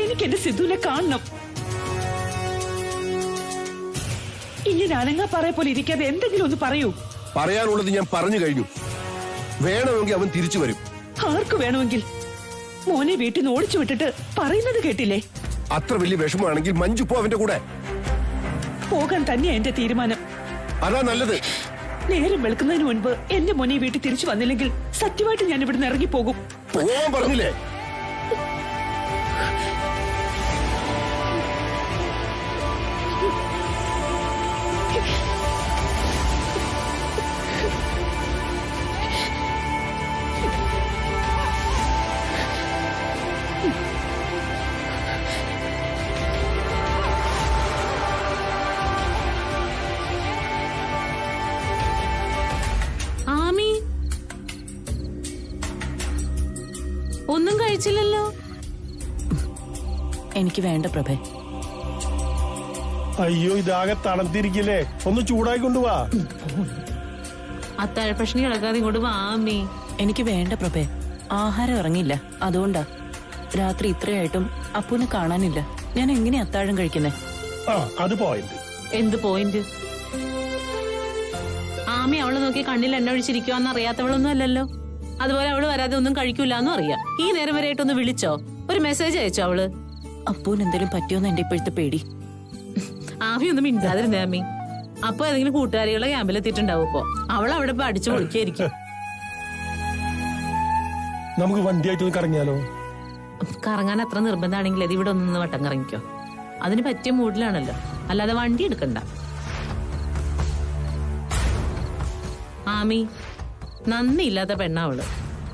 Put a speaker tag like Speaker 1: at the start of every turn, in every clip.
Speaker 1: എനിക്ക് എന്റെ സിദ്ധുവിനെ കാണണം. ഇങ്ങനെ അനങ്ങാ പറയ പോലെ ഇരിക്കാതെ എന്തെങ്കിലും ഒന്ന് പറയൂ.
Speaker 2: പറയാനുള്ളത് ഞാൻ പറഞ്ഞു കഴിഞ്ഞു. വേണമെങ്കിൽ അവൻ തിരിച്ചു വരും.
Speaker 1: ആർക്ക് വേണമെങ്കിൽ? മോനെ വീട്ടിൽ നിന്ന് ഓടിച്ചു വിട്ടിട്ട് പറയുന്നത് കേട്ടില്ലേ?
Speaker 2: അത്ര വലിയ വിഷമമാണെങ്കിൽ മഞ്ജു പോ അവന്റെ കൂടെ.
Speaker 1: പോകാൻ തന്നെയാ എന്റെ തീരുമാനം.
Speaker 2: അതാ നല്ലത്.
Speaker 1: നേരം വെളുക്കുന്നതിന് മുൻപ് എന്റെ മോനെ വീട്ടിൽ തിരിച്ചു വന്നില്ലെങ്കിൽ സത്യമായിട്ട് ഞാൻ ഇവിടുന്ന് ഇറങ്ങിപ്പോകും.
Speaker 2: പോവാൻ പറഞ്ഞില്ലേ?
Speaker 3: ഒന്നും കഴിച്ചില്ലല്ലോ.
Speaker 4: എനിക്ക് വേണ്ട പ്രഭേ.
Speaker 5: അയ്യോ, ഇതാകെ തണുത്തിരിക്കില്ലേ, ഒന്ന് ചൂടായി കൊണ്ടുവാ.
Speaker 3: അത്താഴ പ്രശ്നം കിടക്കാതെ ഇങ്ങോട്ട് വാ അമ്മേ.
Speaker 4: എനിക്ക് വേണ്ട പ്രഭേ, ആഹാരം ഇറങ്ങില്ല, അതുകൊണ്ടാ. രാത്രി ഇത്രയായിട്ടും അപ്പൂനെ കാണാനില്ല. ഞാൻ എങ്ങനെ അത്താഴം കഴിക്കുന്നേ?
Speaker 5: അത് പോയിന്റ്.
Speaker 3: എന്ത് പോയിന്റ്? ആമി അവളെ നോക്കി കണ്ണിൽ എണ്ണ ഒഴിച്ചിരിക്കുവാന്ന് അറിയാത്തവളൊന്നും അല്ലല്ലോ. അതുപോലെ അവള് വരാതെ ഒന്നും കഴിക്കൂലെന്നും അറിയാം. ഈ നേരം വരെയായിട്ടൊന്ന് വിളിച്ചോ, ഒരു മെസ്സേജ് അയച്ചോ അവള്?
Speaker 4: അപ്പൂന് എന്തെങ്കിലും പറ്റിയോന്ന് എന്റെ ഇപ്പോഴത്തെ പേടി.
Speaker 3: ആമി ഒന്നും മിണ്ടാതിരുന്നേ അമ്മി. അപ്പൊ ഏതെങ്കിലും കൂട്ടുകാരികളെ ക്യാമ്പിലെത്തിയിട്ടുണ്ടാവും. ഇപ്പൊ അവൾ അവിടെ ഇപ്പൊ അടിച്ചു പൊളിക്കായിരിക്കും.
Speaker 5: നമുക്ക് വണ്ടിയായിട്ടൊന്ന് കറങ്ങിയാലോ?
Speaker 3: കറങ്ങാൻ അത്ര നിർബന്ധമാണെങ്കിൽ അത് ഇവിടെ ഒന്ന് വട്ടം കറങ്ങിക്കോ. അതിന് പറ്റിയ മൂഡിലാണല്ലോ, അല്ലാതെ വണ്ടി എടുക്കണ്ട. ആമി നന്ദിയില്ലാത്ത പെണ്ണാവള്.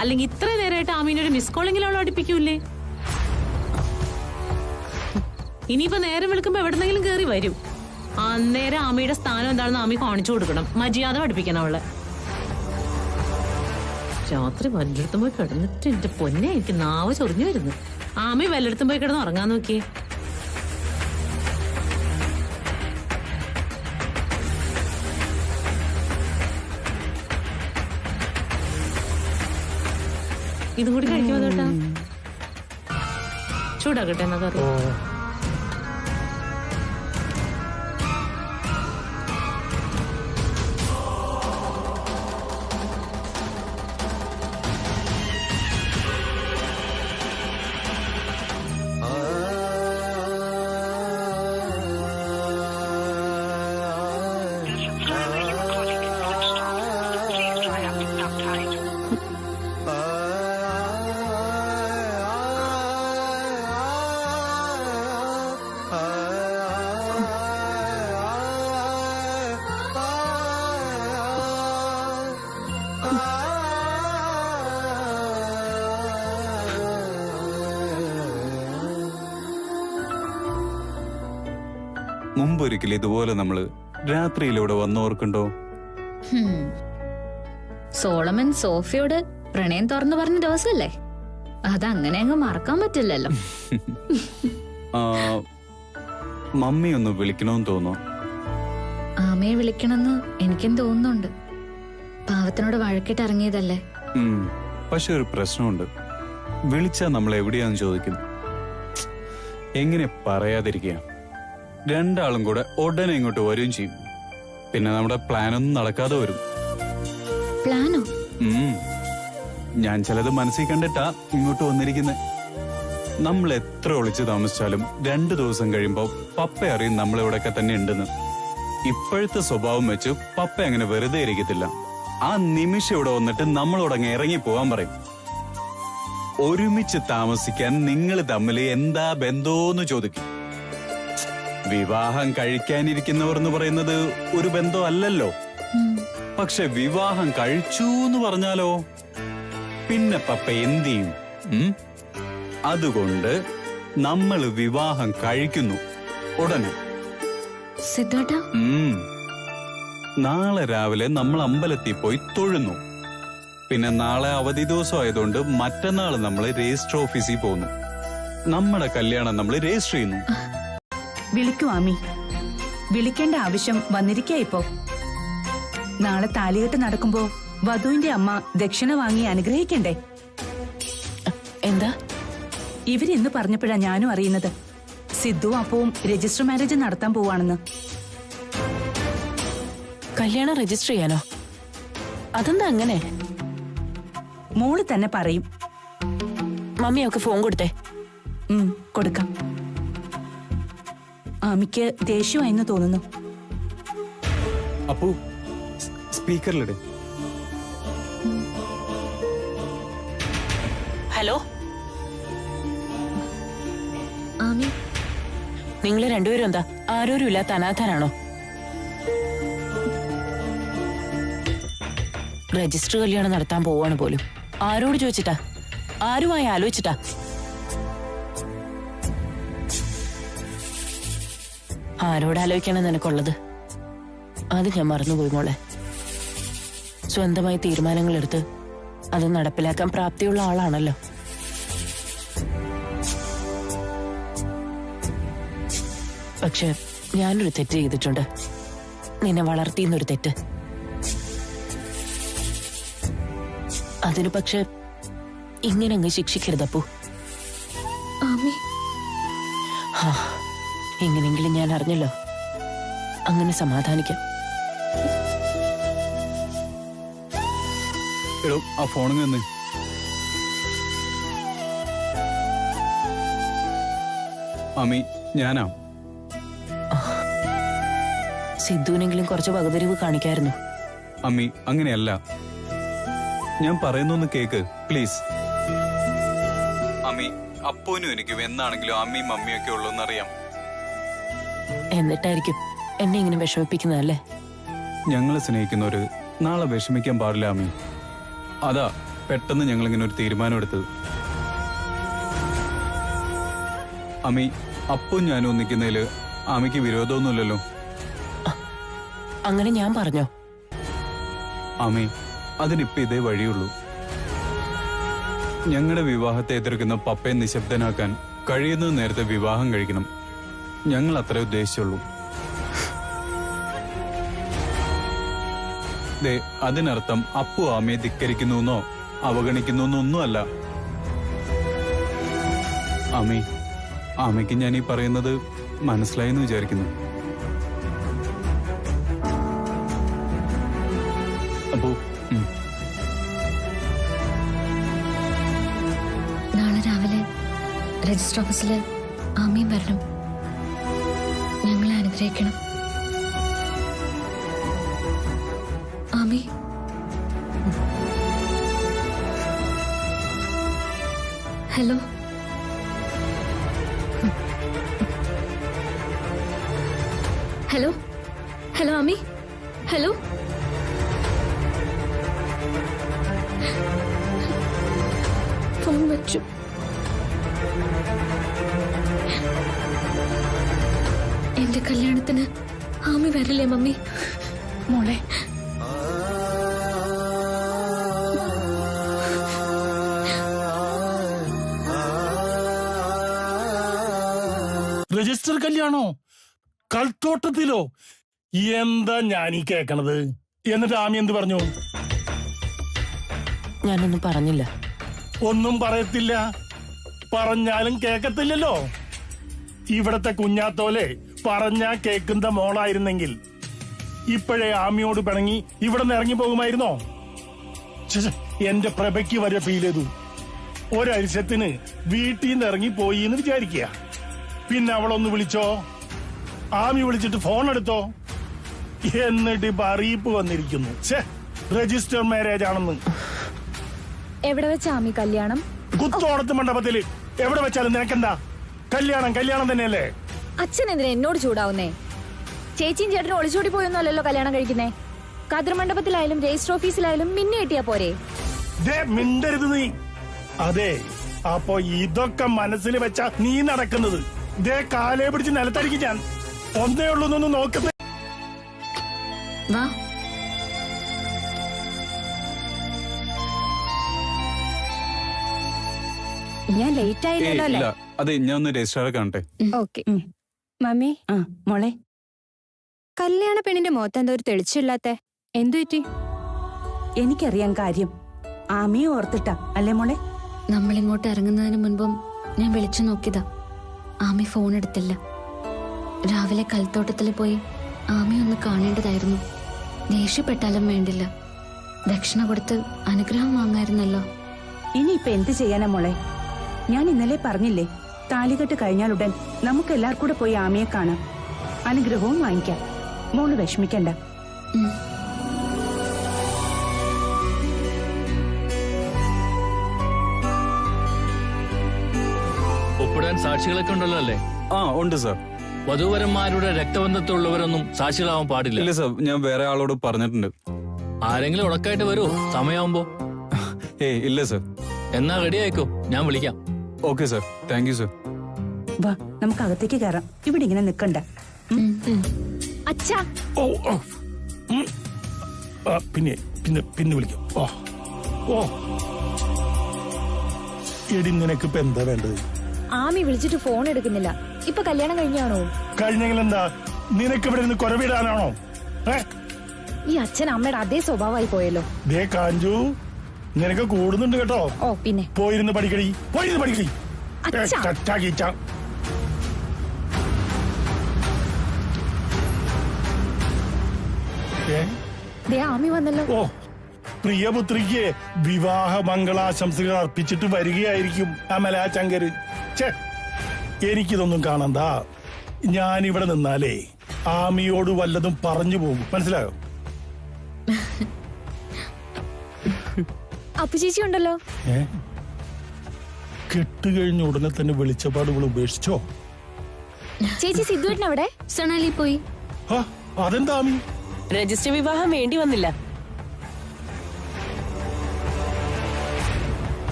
Speaker 3: അല്ലെങ്കിൽ ഇത്ര നേരമായിട്ട് ആമീനൊരു മിസ് കോളെങ്കിലും അവൾ അടുപ്പിക്കൂലേ? ഇനിയിപ്പോ നേരം വിളിക്കുമ്പോ എവിടെന്നെങ്കിലും കേറി വരും. അന്നേരം ആമിയുടെ സ്ഥാനം എന്താണെന്ന് ആമി കാണിച്ചു കൊടുക്കണം. മര്യാദ പഠിപ്പിക്കണം അവളെ. രാത്രി വല്ലയിടത്തും പോയി കിടന്നിട്ട് എന്റെ പൊന്നെ എനിക്ക് നാവ് ചൊറിഞ്ഞു വരുന്നു. ആമി വല്ലയിടത്തും പോയി കിടന്ന് ഉറങ്ങാൻ നോക്കിയേ. ഇതും കൂടി കഴിക്കുമോ കേട്ടാ? ചൂടാക്കട്ടെ എന്നാ കറി.
Speaker 6: മുമ്പൊരിക്കൽ ഇതുപോലെ നമ്മള് രാത്രിയിലൂടെ വന്നോർക്കുണ്ടോ?
Speaker 7: സോളമൻ സോഫിയോട് പ്രണയം തുറന്നു പറഞ്ഞ ദിവസല്ലേ? അതങ്ങനെ അങ്ങ് മറക്കാൻ പറ്റില്ലല്ലോ.
Speaker 6: മമ്മി ഒന്ന് വിളിക്കണമെന്ന് തോന്നുന്നു.
Speaker 7: ആമയെ വിളിക്കണമെന്ന് എനിക്കും തോന്നുന്നുണ്ട്. പാവത്തിനോട് വഴക്കിട്ട് ഇറങ്ങിയതല്ലേ.
Speaker 6: പക്ഷെ ഒരു പ്രശ്നമുണ്ട്. വിളിച്ചാ നമ്മൾ എവിടെയാന്ന് ചോദിക്കും. എങ്ങനെ പറയാതിരിക്കുക? രണ്ടാളും കൂടെ ഉടനെ ഇങ്ങോട്ട് വരികയും ചെയ്യും. പിന്നെ നമ്മുടെ പ്ലാനൊന്നും നടക്കാതെ വരും.
Speaker 7: പ്ലാനോ?
Speaker 6: ഞാൻ ചിലത് മനസ്സിൽ കണ്ടിട്ടാ ഇങ്ങോട്ട് വന്നിരിക്കുന്നത്. നമ്മൾ എത്ര ഒളിച്ചു താമസിച്ചാലും 2 ദിവസം കഴിയുമ്പോ പപ്പ അറിയും നമ്മളിവിടെയൊക്കെ തന്നെ ഉണ്ടെന്ന്. ഇപ്പോഴത്തെ സ്വഭാവം വെച്ച് പപ്പ അങ്ങനെ വെറുതെ ഇരിക്കത്തില്ല. ആ നിമിഷം ഇവിടെ വന്നിട്ട് നമ്മളോടങ്ങ് ഇറങ്ങി പോവാൻ പറയും. ഒരുമിച്ച് താമസിക്കാൻ നിങ്ങൾ തമ്മിൽ എന്താ ബന്ധോന്ന് ചോദിക്കും. വിവാഹം കഴിക്കാനിരിക്കുന്നവർ എന്ന് പറയുന്നത് ഒരു ബന്ധം അല്ലല്ലോ. പക്ഷെ വിവാഹം കഴിച്ചു എന്ന് പറഞ്ഞാലോ പിന്നെ പപ്പ എന്ത് ചെയ്യും? അതുകൊണ്ട് നമ്മൾ വിവാഹം കഴിക്കുന്നു ഉടനെ.
Speaker 7: സിദ്ധേട്ടാ,
Speaker 6: നാളെ രാവിലെ നമ്മൾ അമ്പലത്തിൽ പോയി തൊഴുന്നു. പിന്നെ നാളെ അവധി ദിവസം ആയതുകൊണ്ട് മറ്റന്നാൾ നമ്മൾ രജിസ്റ്റർ ഓഫീസിൽ പോകുന്നു. നമ്മുടെ കല്യാണം നമ്മൾ രജിസ്റ്റർ ചെയ്യുന്നു.
Speaker 1: വിളിക്കൂ ആമി. വിളിക്കേണ്ട ആവശ്യം വന്നിരിക്കാ ഇപ്പോ. നാളെ താലികെട്ട് നടക്കുമ്പോ വധുവിന്റെ അമ്മ ദക്ഷിണ വാങ്ങി അനുഗ്രഹിക്കണ്ടേ?
Speaker 4: എന്താ?
Speaker 8: ഇവരിന്ന് പറഞ്ഞപ്പോഴാ ഞാനും അറിയുന്നത് സിദ്ധുവും അപ്പവും രജിസ്റ്റർ മാരേജ് നടത്താൻ പോവാണെന്ന്.
Speaker 4: കല്യാണം രജിസ്റ്റർ ചെയ്യാനോ? അതെന്താ അങ്ങനെ?
Speaker 8: മോള് തന്നെ പറയും.
Speaker 4: മമ്മി അവക്ക് ഫോൺ കൊടുത്തേ.
Speaker 8: കൊടുക്കാം. ആമിക്ക് ദേഷ്യമായെന്ന് തോന്നുന്നു.
Speaker 6: അപ്പു സ്പീക്കറിലിട്.
Speaker 4: ഹലോ,
Speaker 7: ആമി,
Speaker 4: നിങ്ങൾ രണ്ടുപേരും എന്താ ആരോരും ഇല്ലാത്ത അനാഥനാണോ? രജിസ്റ്റർ കല്യാണം നടത്താൻ പോവാണ് പോലും. ആരോട് ചോദിച്ചിട്ടാ? ആരുമായി ആലോചിച്ചിട്ടാ? ആരോട് ആലോചിക്കണം നിനക്കുള്ളത്? അത് ഞാൻ മറന്നുപോയി മോളെ. സ്വന്തമായി തീരുമാനങ്ങൾ എടുത്ത് അത് നടപ്പിലാക്കാൻ പ്രാപ്തിയുള്ള ആളാണല്ലോ. പക്ഷെ ഞാനൊരു തെറ്റ് ചെയ്തിട്ടുണ്ട്. നിന്നെ വളർത്തിയെന്നൊരു തെറ്റ്. അതിന് പക്ഷെ ഇങ്ങനെ അങ്ങ് ശിക്ഷിക്കരുതപ്പൂ. എങ്ങനെങ്കിലും ഞാൻ അറിഞ്ഞല്ലോ. അങ്ങനെ സമാധാനിക്കാം.
Speaker 6: എടോ, ആ ഫോണിൽ നിന്ന് അമ്മി, ഞാനാ.
Speaker 4: സിദ്ധുവിനെങ്കിലും കുറച്ച് വകതിരിവ് കാണിക്കായിരുന്നു.
Speaker 6: അമ്മി, അങ്ങനെയല്ല. ഞാൻ പറയുന്നൊന്ന് കേക്ക് പ്ലീസ്. അമ്മി, അപ്പൂനും എനിക്കും എന്നാണെങ്കിലും അമ്മയും മമ്മിയും ഒക്കെ ഉള്ളൂന്നറിയാം.
Speaker 4: എന്നിട്ടായിരിക്കും എന്നെ ഇങ്ങനെ വിഷമിപ്പിക്കുന്നതല്ലേ?
Speaker 6: ഞങ്ങളെ സ്നേഹിക്കുന്നവര് നാളെ വിഷമിക്കാൻ പാടില്ല അമ്മി. അതാ പെട്ടെന്ന് ഞങ്ങളിങ്ങനെ ഒരു തീരുമാനം എടുത്തത്. അമ്മി, അപ്പും ഞാനും ഒന്നിക്കുന്നതില് അമ്മയ്ക്ക് വിരോധമൊന്നുമില്ലല്ലോ?
Speaker 4: അങ്ങനെ ഞാൻ പറഞ്ഞോ?
Speaker 6: അമ്മി, അതിനിപ്പോ ഇതേ വഴിയുള്ളൂ. ഞങ്ങളുടെ വിവാഹത്തെ എതിർക്കുന്ന പപ്പയെ നിശബ്ദനാക്കാൻ കഴിയുന്നത് നേരത്തെ വിവാഹം കഴിക്കണം. ഞങ്ങൾ അത്രേ ഉദ്ദേശിച്ചുള്ളൂ. അതിനർത്ഥം അപ്പു ആമയെ ധിക്കരിക്കുന്നുവെന്നോ അവഗണിക്കുന്നുവെന്നൊന്നുമല്ല. ആമി, ആമയ്ക്ക് ഞാൻ ഈ പറയുന്നത് മനസ്സിലായെന്ന് വിചാരിക്കുന്നു. അപ്പു,
Speaker 7: നാളെ രാവിലെ രജിസ്റ്റർ ഓഫീസില് ആമിയും വരണം. ഞങ്ങളെ അനുഗ്രഹിക്കണം. Ami, hello. Hello hello Ami, hello. Phone വെച്ചു. എന്റെ കല്യാണത്തിന് ആമി വരില്ലേ മമ്മി?
Speaker 8: മോളെ,
Speaker 5: രജിസ്റ്റർ കല്യാണോ? കൽത്തോട്ടത്തിലോ? എന്താ ഞാൻ ഈ കേക്കണത്? എന്നിട്ട് ആമി എന്ത് പറഞ്ഞു?
Speaker 4: ഞാനൊന്നും പറഞ്ഞില്ല.
Speaker 5: ഒന്നും പറയത്തില്ല. പറഞ്ഞാലും കേക്കത്തില്ലല്ലോ. ഇവിടത്തെ കുഞ്ഞാത്തോലെ പറഞ്ഞാ കേക്കുന്ന മോളായിരുന്നെങ്കിൽ ഇപ്പോഴേ ആമിയോട് പിണങ്ങി ഇവിടെ നിന്ന് ഇറങ്ങി പോകുമായിരുന്നോ? എന്റെ പ്രഭയ്ക്ക് വരെ ഫീൽ ചെയ്തു. ഒരരിശത്തിന് വീട്ടിൽ നിന്ന് ഇറങ്ങി പോയി എന്ന് വിചാരിക്കുക. പിന്നെ അവളൊന്ന് വിളിച്ചോ? ആമി വിളിച്ചിട്ട് ഫോൺ എടുത്തോ? എന്നിട്ട് ഇപ്പൊ അറിയിപ്പ് വന്നിരിക്കുന്നു, രജിസ്റ്റർ മാരേജ് ആണെന്ന്.
Speaker 7: എവിടെ വെച്ച ആമി കല്യാണം?
Speaker 5: കുത്തോടത്ത് മണ്ഡപത്തില്. എവിടെ വെച്ചാലും നിനക്കെന്താ? കല്യാണം കല്യാണം തന്നെയല്ലേ?
Speaker 7: അച്ഛൻ എന്തിനാ എന്നോട് ചൂടാവുന്നേ? ചേച്ചിയും ചേട്ടനും ഒളിച്ചോടി പോയൊന്നുമല്ലല്ലോ കല്യാണം കഴിക്കുന്നേ. കതിർ മണ്ഡപത്തിലായാലും രജിസ്റ്റർ ഓഫീസിലായാലും മിന്നെ കിട്ടിയാ പോരെ?
Speaker 5: മിണ്ടരുത് നീ. അതെ, അപ്പൊ ഇതൊക്കെ മനസ്സിൽ വെച്ച നീ നടക്കുന്നത്. കാലേ പിടിച്ച് നിലത്തടിക്ക് ഞാൻ. ഒന്നേ ഉള്ളൂ എന്നൊന്ന് നോക്കുന്നത്.
Speaker 7: വാ. ഞാൻ ലേറ്റ് ആയില്ലല്ലോ.
Speaker 6: അതെ, ഞാൻ ഒന്ന് രജിസ്റ്റർ കാണട്ടെ.
Speaker 7: ഓക്കെ. മമ്മി,
Speaker 8: മോളെ,
Speaker 7: കല്യാണ പെണ്ണിന്റെ മുഖത്ത് എന്താ ഒരു തെളിച്ചില്ലാത്ത? എന്തു പറ്റി?
Speaker 8: എനിക്കറിയാൻ കാര്യം. ആമിയെ ഓർത്തിട്ടാ അല്ലേ മോളെ?
Speaker 7: നമ്മൾ ഇങ്ങോട്ട് ഇറങ്ങുന്നതിന് മുൻപും
Speaker 9: ഞാൻ വിളിച്ചു നോക്കിയതാ. ആമി ഫോൺ എടുത്തില്ല. രാവിലെ കൽത്തോട്ടത്തിൽ പോയി ആമി ഒന്ന് കാണേണ്ടതായിരുന്നു. ദേഷ്യപ്പെട്ടാലും വേണ്ടില്ല, ദക്ഷിണ കൊടുത്ത് അനുഗ്രഹം വാങ്ങായിരുന്നല്ലോ.
Speaker 8: ഇനിയിപ്പൊ എന്ത് ചെയ്യാനാ മോളെ? ഞാൻ ഇന്നലെ പറഞ്ഞില്ലേ, താലികെട്ട് കഴിഞ്ഞാലുടൻ നമുക്ക് എല്ലാവർക്കും കൂടെ പോയി ആമയെ കാണാം, അനുഗ്രഹവും വാങ്ങിക്കാം. മോള് വിഷമിക്കണ്ട.
Speaker 10: ഒപ്പിടാൻ സാക്ഷികളൊക്കെ ഉണ്ടല്ലോ അല്ലേ?
Speaker 6: ആ ഉണ്ട് സാർ.
Speaker 10: വധൂവരന്മാരുടെ രക്തബന്ധത്തുള്ളവരൊന്നും സാക്ഷികളാവാൻ പാടില്ല.
Speaker 6: ഇല്ല സാർ, ഞാൻ വേറെ ആളോട് പറഞ്ഞിട്ടുണ്ട്.
Speaker 10: ആരെങ്കിലും ഉടക്കായിട്ട് വരുമോ സമയമാകുമ്പോ?
Speaker 6: ഏയ് ഇല്ല സാർ.
Speaker 10: എന്നാ റെഡി ആയിക്കോ, ഞാൻ വിളിക്കാം.
Speaker 6: Okay sir, thank you sir.
Speaker 8: വാ, നമുക്ക് അകത്തേക്ക് കയറാം. ഇവിടെ ഇങ്ങനെ നിക്കണ്ട.
Speaker 7: അച്ഛാ.
Speaker 5: ഓ ഓ ഉം. പിന്നെ പിന്നെ പിന്നെ വിളിക്കാം. ഓ ഓ എടി, നിനക്കിപ്പോ എന്താ വേണ്ടത്?
Speaker 7: ആമി വിളിച്ചിട്ട് ഫോൺ എടുക്കുന്നില്ല. ഇപ്പൊ കല്യാണം കഴിഞ്ഞാണോ?
Speaker 5: കഴിഞ്ഞെങ്കിൽ എന്താ? നിനക്ക് ഇവിടെ നിന്ന് കുറവിടാനാണോ?
Speaker 7: ഈ അച്ഛൻ അമ്മയുടെ അതേ സ്വഭാവമായി പോയല്ലോ.
Speaker 5: ദേ കാഞ്ചു, നിനക്ക് കൂടുന്നുണ്ട് കേട്ടോ.
Speaker 7: ഓ പിന്നെ
Speaker 5: പോയിരുന്ന് പഠിക്കടി, പോയിരുന്ന് പഠിക്കടി.
Speaker 7: അച്ഛാ.
Speaker 5: ചച്ചാക്കീച്ച.
Speaker 7: ദേ ആമി വന്നല്ലോ.
Speaker 5: ഓ, പ്രിയപുത്രിക്ക് വിവാഹ മംഗളാശംസകൾ അർപ്പിച്ചിട്ട് വരികയായിരിക്കും അമല ചങ്കര്. ഛേ, എനിക്കിതൊന്നും കാണണ്ട. ഞാനിവിടെ നിന്നാലേ ആമിയോട് വല്ലതും പറഞ്ഞു പോകും, മനസ്സിലായോ?
Speaker 7: അപ്പു ചേച്ചി ഉണ്ടല്ലോ.
Speaker 5: കെട്ടുകഴിഞ്ഞ ഉടനെ തന്നെ വെളിച്ചപ്പാടുകൾ ഉപേക്ഷിച്ചോ?
Speaker 7: ചേച്ചി സിദ്ധുവേട്ടനവിടെ?
Speaker 9: സൊണാലി പോയി.
Speaker 5: അതെന്താ ആമി?
Speaker 4: രജിസ്റ്റർ വിവാഹം വേണ്ടി വന്നില്ല.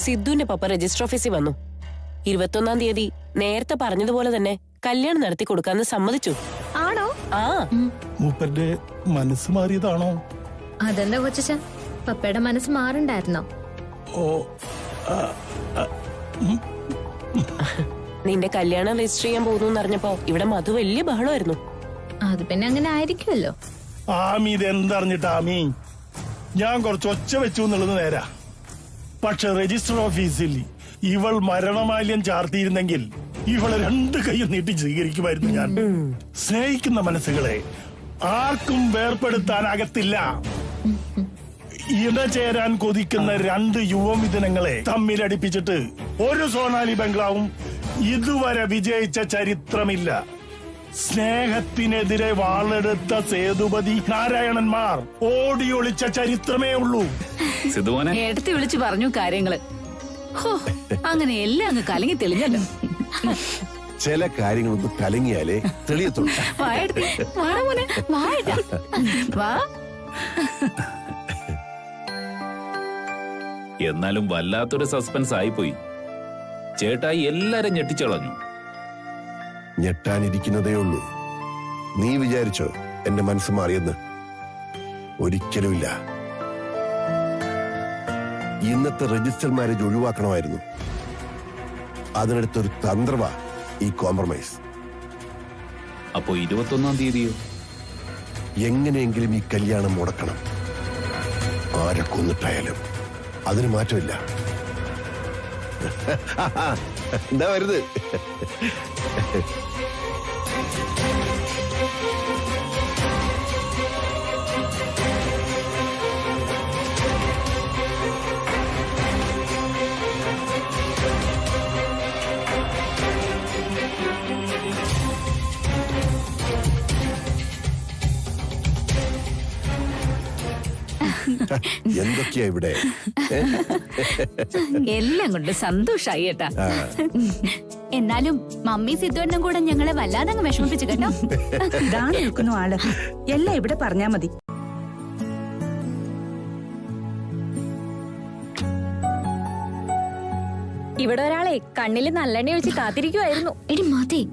Speaker 4: സിദ്ധുവിന്റെ പപ്പ രജിസ്റ്റർ ഓഫീസിൽ വന്നു. 21-ാം തീയതി നേരത്തെ പറഞ്ഞതുപോലെ തന്നെ കല്യാണം നടത്തി കൊടുക്കാന്ന് സമ്മതിച്ചു.
Speaker 7: ആണോ?
Speaker 4: ആ.
Speaker 5: മൂപ്പരുടെ മനസ്സ് മാറിയതാണോ?
Speaker 9: അതെന്താ കൊച്ചച്ച, പപ്പയുടെ മനസ്സ് മാറണ്ടായിരുന്നോ?
Speaker 5: ഓ,
Speaker 4: നിന്റെ കല്യാണം രജിസ്റ്റർ ചെയ്യാൻ പോകുന്നു അറിഞ്ഞപ്പോ ഇവിടെ മധു വലിയ ബഹളമായിരുന്നു.
Speaker 9: അത് പിന്നെ അങ്ങനെ ആയിരിക്കുമല്ലോ.
Speaker 5: ആമി ഇതെന്തറിഞ്ഞിട്ട് ആമി? ഞാൻ കുറച്ച് ഒച്ച വെച്ചു എന്നുള്ളത് നേരാ. പക്ഷെ രജിസ്റ്റർ ഓഫീസിൽ ഇവൾ മരണമാല്യം ചാർത്തിയിരുന്നെങ്കിൽ ഇവളെ 2 കൈയും നീട്ടി സ്വീകരിക്കുമായിരുന്നു ഞാൻ. സ്നേഹിക്കുന്ന മനസ്സുകളെ ആർക്കും വേർപെടുത്താനാകത്തില്ല. ഇടചേരാൻ കൊതിക്കുന്ന 2 യുവമിഥുനങ്ങളെ തമ്മിലടിപ്പിച്ചിട്ട് ഒരു സോണാലി ബംഗ്ലാവും ഇതുവരെ വിജയിച്ച ചരിത്രമില്ല. സ്നേഹത്തിനെതിരെ വാളെടുത്ത സേതുപതി നാരായണന്മാർ ഓടിയൊളിച്ച ചരിത്രമേ ഉള്ളൂ.
Speaker 8: എടുത്ത് വിളിച്ചു പറഞ്ഞു കാര്യങ്ങള്. അങ്ങനെ എല്ലാം അങ്ങ് കലങ്ങി തെളിഞ്ഞല്ലോ.
Speaker 2: ചില കാര്യങ്ങളൊന്നും കലങ്ങിയാലേ തെളിയത്തുള്ളൂ.
Speaker 11: എന്നാലും വല്ലാത്തൊരു സസ്പെൻസ് ആയിപ്പോയി. ചേട്ടായി എല്ലാരും ഞെട്ടിച്ചളഞ്ഞു.
Speaker 2: ഞെട്ടാനിരിക്കുന്നതേ ഉള്ളൂ. നീ വിചാരിച്ചോ എന്റെ മനസ്സ് മാറിയെന്ന്? ഒരിക്കലുമില്ല. ഇന്നത്തെ രജിസ്റ്റർ മാരേജ് ഒഴിവാക്കണമായിരുന്നു. അതിനടുത്തൊരു തന്ത്രമാ ഈ കോംപ്രമൈസ്.
Speaker 11: അപ്പോ 21-ാം തീയതിയോ?
Speaker 2: എങ്ങനെയെങ്കിലും ഈ കല്യാണം മുടക്കണം. ആരെ കൊന്നിട്ടായാലും അതിന് മാറ്റമില്ല. എന്താ വരുത്? എന്തൊക്കെയാ ഇവിടെ?
Speaker 8: എല്ലാം കൊണ്ട് സന്തോഷായി ഏട്ടാ.
Speaker 9: എന്നാലും മമ്മി സിദ്ധുവിനും കൂടെ ഞങ്ങളെ വല്ലാതെ അങ്ങ് വിഷമിപ്പിച്ചു കേട്ടോ.
Speaker 8: ദാ നിൽക്കുന്നു ആള്. എല്ലാം ഇവിടെ പറഞ്ഞാ മതി.
Speaker 7: ഇവിടെ ഒരാളെ കണ്ണില് നല്ലെണ്ണ ഒഴിച്ച് കാത്തിരിക്കുവായിരുന്നു.
Speaker 9: എടി മതി.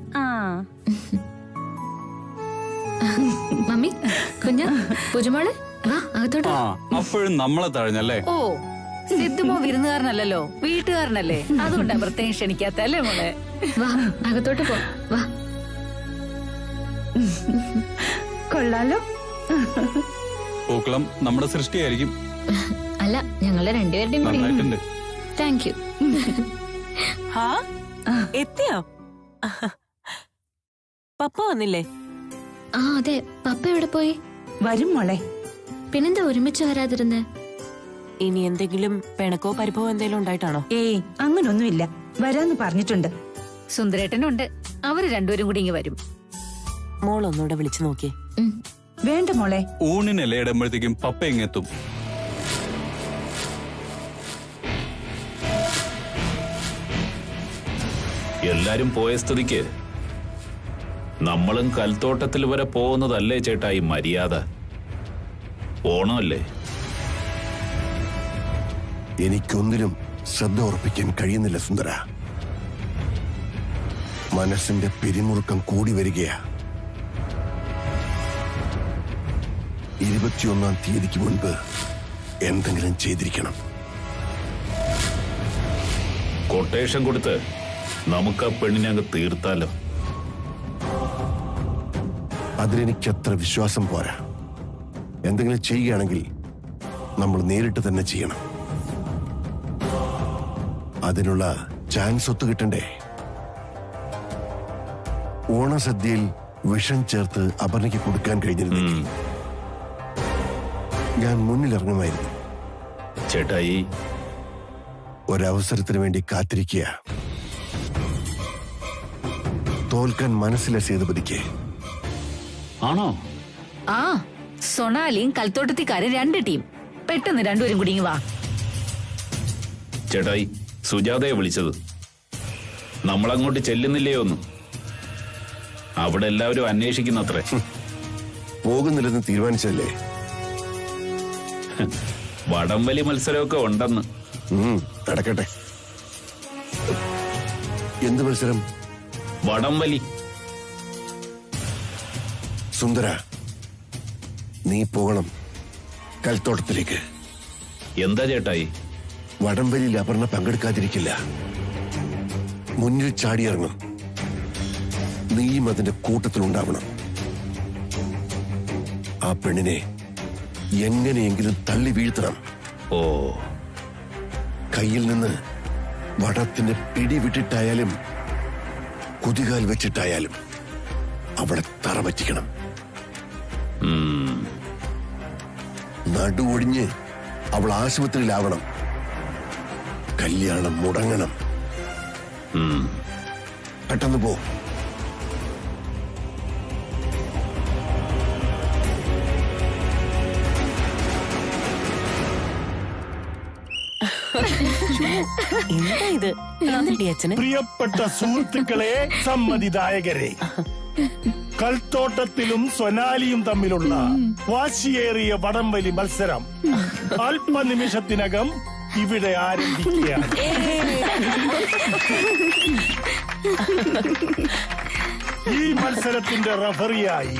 Speaker 9: മമ്മി, കുഞ്ഞ, പൂജമോള് വാ അകത്തോട്ട്.
Speaker 6: അപ്പോഴും നമ്മളെ തഴഞ്ഞല്ലേ?
Speaker 8: ഓ, സിദ്ധുമോ വിരുന്നുകാരനല്ലോ, വീട്ടുകാരനല്ലേ, അതുകൊണ്ടാ പ്രത്യേകം ക്ഷണിക്കാത്തല്ലേ മോളെ.
Speaker 9: വാ അകത്തോട്ട് പോ. വാ.
Speaker 8: കൊള്ളാലോ.
Speaker 6: പൂക്കളം നമ്മുടെ സൃഷ്ടിയായിരിക്കും.
Speaker 9: അല്ല, ഞങ്ങളുടെ രണ്ടുപേരുടെയും കൂടി.
Speaker 6: നന്നായിട്ടുണ്ട്.
Speaker 9: Thank you.
Speaker 4: ഹാ എത്തിയോ? പപ്പ വന്നില്ലേ?
Speaker 9: ആ അതെ, പപ്പ എവിടെ പോയി?
Speaker 8: വരും മോളെ.
Speaker 9: പിന്നെന്താ ഒരുമിച്ച് വരാതിരുന്നേ?
Speaker 4: ഇനി എന്തെങ്കിലും പിണക്കോ പരിഭവോ എന്തെങ്കിലും ഉണ്ടായിട്ടാണോ?
Speaker 8: ഏയ് അങ്ങനൊന്നുമില്ല, വരാന്ന് പറഞ്ഞിട്ടുണ്ട്.
Speaker 7: സുന്ദരേട്ടനുണ്ട്, അവര് രണ്ടുപേരും കൂടി ഇങ്ങ് വരും.
Speaker 4: മോൾ ഒന്നുകൂടെ വിളിച്ചു നോക്കിയേ.
Speaker 8: വേണ്ട മോളെ.
Speaker 6: ഊണിനല്ലേ ഇടുമ്പോഴത്തേക്കും പപ്പ ഇങ്ങെത്തും.
Speaker 11: എല്ലാരും പോയ സ്ഥിതിക്ക് നമ്മളും കൽത്തോട്ടത്തിൽ വരെ പോകുന്നതല്ലേ ചേട്ടാ ഈ മര്യാദ? ഓണമല്ലേ?
Speaker 2: എനിക്കൊന്നിലും ശ്രദ്ധ ഉറപ്പിക്കാൻ കഴിയുന്നില്ല സുന്ദര. മനസ്സിന്റെ പിരിമുറുക്കം കൂടി വരികയാ. 21-ാം തീയതിക്ക് മുൻപ് എന്തെങ്കിലും ചെയ്തിരിക്കണം.
Speaker 11: കൊട്ടേഷൻ കൊടുത്ത് നമുക്ക് ആ പെണ്ണിനെ അങ്ങ് തീർത്താലോ?
Speaker 2: അതിലെനിക്കത്ര വിശ്വാസം പോരാ. എന്തെങ്കിലും ചെയ്യുകയാണെങ്കിൽ നമ്മൾ നേരിട്ട് തന്നെ ചെയ്യണം. അതിനുള്ള ചാൻസ് ഒത്തു കിട്ടണ്ടേ? ഓണസദ്യയിൽ വിഷം ചേർത്ത് അപർണയ്ക്ക് കൊടുക്കാൻ കഴിഞ്ഞിരുന്നെങ്കിൽ ഞാൻ മുന്നിലിറങ്ങുമായിരുന്നു.
Speaker 11: ചേട്ടായി,
Speaker 2: ഒരവസരത്തിന് വേണ്ടി കാത്തിരിക്കുക. തോൽക്കാൻ മനസ്സിലെ സേതുപതിക്ക്.
Speaker 11: ആണോ?
Speaker 7: ആ സൊണാലിയും കൽത്തോട്ടത്തിക്കാരും 2 ടീം. പെട്ടെന്ന് രണ്ടുപേരും കൂടി ഇങ്ങ് വാ.
Speaker 11: ചേട്ടായി, സുജാതയെ വിളിച്ചത്. നമ്മളങ്ങോട്ട് ചെല്ലുന്നില്ലേ ഒന്നും? അവിടെ എല്ലാവരും അന്വേഷിക്കുന്നത്രേ.
Speaker 2: പോകുന്നില്ലെന്ന് തീരുമാനിച്ചല്ലേ?
Speaker 11: വടംവലി മത്സരമൊക്കെ ഉണ്ടെന്ന്.
Speaker 2: നടക്കട്ടെ. എന്ത് മത്സരം?
Speaker 11: വടംവലി.
Speaker 2: സുന്ദര, നീ പോകണം കൽത്തോട്ടത്തിലേക്ക്.
Speaker 11: എന്താ ചേട്ടായി?
Speaker 2: വടംവലിയിൽ അപർണ പങ്കെടുക്കാതിരിക്കില്ല. മുന്നിൽ ചാടിയിറങ്ങും. നീയും അതിന്റെ കൂട്ടത്തിലുണ്ടാവണം. ആ പെണ്ണിനെ എങ്ങനെയെങ്കിലും തള്ളി വീഴ്ത്തണം.
Speaker 11: ഓ,
Speaker 2: കയ്യിൽ നിന്ന് വടത്തിന്റെ പിടി വിട്ടിട്ടായാലും കുതികാൽ വെച്ചിട്ടായാലും അവളെ തറ പറ്റിക്കണം. നടുവൊടിഞ്ഞ് അവൾ ആശുപത്രിയിലാവണം. കല്യാണം മുടങ്ങണം. പെട്ടെന്ന് പോ.
Speaker 4: എന്താ ഇത്? എന്നടി അച്ഛന്?
Speaker 5: പ്രിയപ്പെട്ട സുഹൃത്തുക്കളെ, സമ്മതിദായകരെ, കൽത്തോട്ടത്തിലും സൊനാലിയും തമ്മിലുള്ള വാശിയേറിയ വടംവലി മത്സരം അല്പനിമിഷത്തിനകം ഇവിടെ ആരംഭിക്കുകയാണ്. ഈ മത്സരത്തിന്റെ റഫറിയായി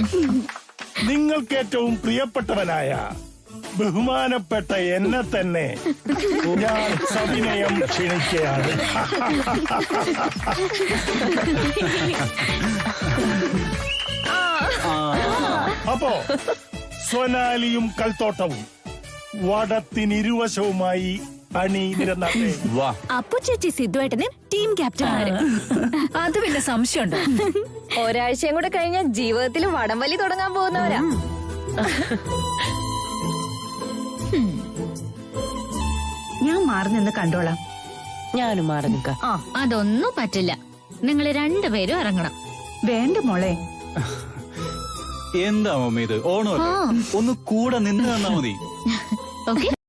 Speaker 5: നിങ്ങൾക്ക് ഏറ്റവും പ്രിയപ്പെട്ടവനായ ബഹുമാനപ്പെട്ട എന്നെ തന്നെ ഞാൻ സവിനയം ക്ഷണിക്കുകയാണ്. അപ്പോ സൊനാലിയും കൽത്തോട്ടവും വടത്തിനിരുവശവുമായി അണിനിരന്നാട്ടെ.
Speaker 7: അപ്പു ചേച്ചി സിദ്ധുവേട്ടന് ടീം ക്യാപ്റ്റൻ. അത് പിന്നെ സംശയമുണ്ടോ?
Speaker 12: ഒരാഴ്ചയും കൂടെ കഴിഞ്ഞ ജീവിതത്തിൽ വടംവലി തുടങ്ങാൻ പോകുന്നവരാ.
Speaker 8: ഞാൻ മാറി നിന്ന് കണ്ടോളാം.
Speaker 4: ഞാനും മാറി നിൽക്കാം.
Speaker 9: അതൊന്നും പറ്റില്ല. നിങ്ങൾ രണ്ടുപേരും ഇറങ്ങണം.
Speaker 8: വേണ്ട മോളെ.
Speaker 6: എന്താ മമ്മി ഇത്? ഓണമല്ലേ, ഒന്ന് കൂടെ നിന്ന് തന്നാ മതി.
Speaker 9: ഓക്കെ.